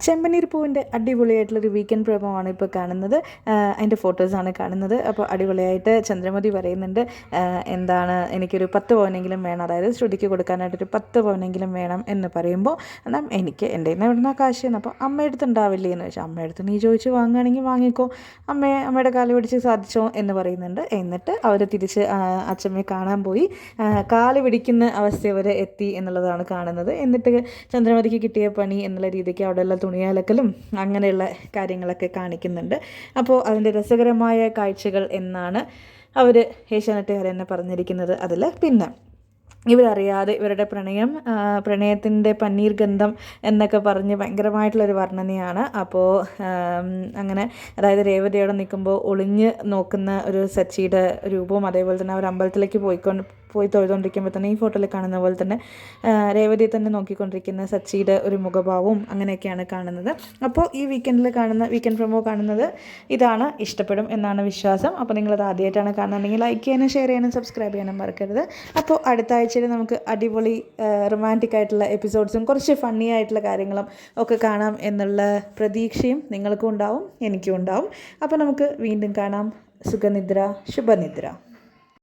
ചെമ്പനീർ പൂവിൻ്റെ അടിപൊളിയായിട്ടുള്ളൊരു വീക്കെൻഡ് പ്രൊമോയാണ് ഇപ്പോൾ കാണുന്നത്. അതിൻ്റെ ഫോട്ടോസാണ് കാണുന്നത്. അപ്പോൾ അടിപൊളിയായിട്ട് ചന്ദ്രമതി പറയുന്നുണ്ട്, എന്താണ് എനിക്കൊരു 10 പവനെങ്കിലും വേണം, അതായത് ശ്രുതിക്ക് കൊടുക്കാനായിട്ടൊരു 10 പവനെങ്കിലും വേണം എന്ന് പറയുമ്പോൾ, എന്നാൽ എനിക്ക് എൻ്റെ നിന്ന് എവിടുന്ന കാശ് എന്ന്. അപ്പോൾ അമ്മയടുത്ത് ഉണ്ടാവില്ലേ എന്ന് ചോദിച്ചാൽ, അമ്മയടുത്ത് നീ ചോദിച്ച് വാങ്ങുകയാണെങ്കിൽ വാങ്ങിക്കോ, അമ്മയുടെ കാല് പിടിച്ച് സാധിച്ചോ എന്ന് പറയുന്നുണ്ട്. എന്നിട്ട് അവർ തിരിച്ച് അച്ഛമ്മയെ കാണാൻ പോയി, കാല് പിടിക്കുന്ന അവസ്ഥ വരെ എത്തി എന്നുള്ളതാണ് കാണുന്നത്. എന്നിട്ട് ചന്ദ്രമതിക്ക് കിട്ടിയ പണി എന്നുള്ള രീതിക്ക് അവിടെയുള്ള തുണിയലക്കലും അങ്ങനെയുള്ള കാര്യങ്ങളൊക്കെ കാണിക്കുന്നുണ്ട്. അപ്പോൾ അതിൻ്റെ രസകരമായ കാഴ്ചകൾ എന്നാണ് അവർ ഏഷ്യാനെറ്റുകാർ തന്നെ പറഞ്ഞിരിക്കുന്നത്. അതിൽ പിന്നെ ഇവരറിയാതെ ഇവരുടെ പ്രണയത്തിൻ്റെ പന്നീർ ഗന്ധം എന്നൊക്കെ പറഞ്ഞ് ഭയങ്കരമായിട്ടുള്ളൊരു വർണ്ണനയാണ്. അപ്പോൾ അങ്ങനെ, അതായത് രേവതിയോടെ നിൽക്കുമ്പോൾ ഒളിഞ്ഞ് നോക്കുന്ന ഒരു സച്ചിയുടെ രൂപവും, അതേപോലെ തന്നെ അവർ അമ്പലത്തിലേക്ക് പോയി തൊഴുതുകൊണ്ടിരിക്കുമ്പോൾ തന്നെ ഈ ഫോട്ടോയിൽ കാണുന്ന പോലെ തന്നെ രേവതിയെ തന്നെ നോക്കിക്കൊണ്ടിരിക്കുന്ന സച്ചിയുടെ ഒരു മുഖഭാവവും അങ്ങനെയൊക്കെയാണ് കാണുന്നത്. അപ്പോൾ ഈ വീക്കെൻഡ് പ്രൊമോ കാണുന്നത് ഇതാണ്, ഇഷ്ടപ്പെടും എന്നാണ് വിശ്വാസം. അപ്പോൾ നിങ്ങളത് ആദ്യമായിട്ടാണ് കാണുന്നുണ്ടെങ്കിൽ ലൈക്ക് ചെയ്യാനും ഷെയർ ചെയ്യാനും സബ്സ്ക്രൈബ് ചെയ്യാനും മറക്കരുത്. അപ്പോൾ അടുത്ത ആഴ്ചയിൽ നമുക്ക് അടിപൊളി റൊമാൻറ്റിക് ആയിട്ടുള്ള എപ്പിസോഡ്സും കുറച്ച് ഫണ്ണി ആയിട്ടുള്ള കാര്യങ്ങളും ഒക്കെ കാണാം എന്നുള്ള പ്രതീക്ഷയും നിങ്ങൾക്കും ഉണ്ടാവും, എനിക്കും ഉണ്ടാവും. അപ്പോൾ നമുക്ക് വീണ്ടും കാണാം. സുഖനിദ്ര, ശുഭനിദ്ര.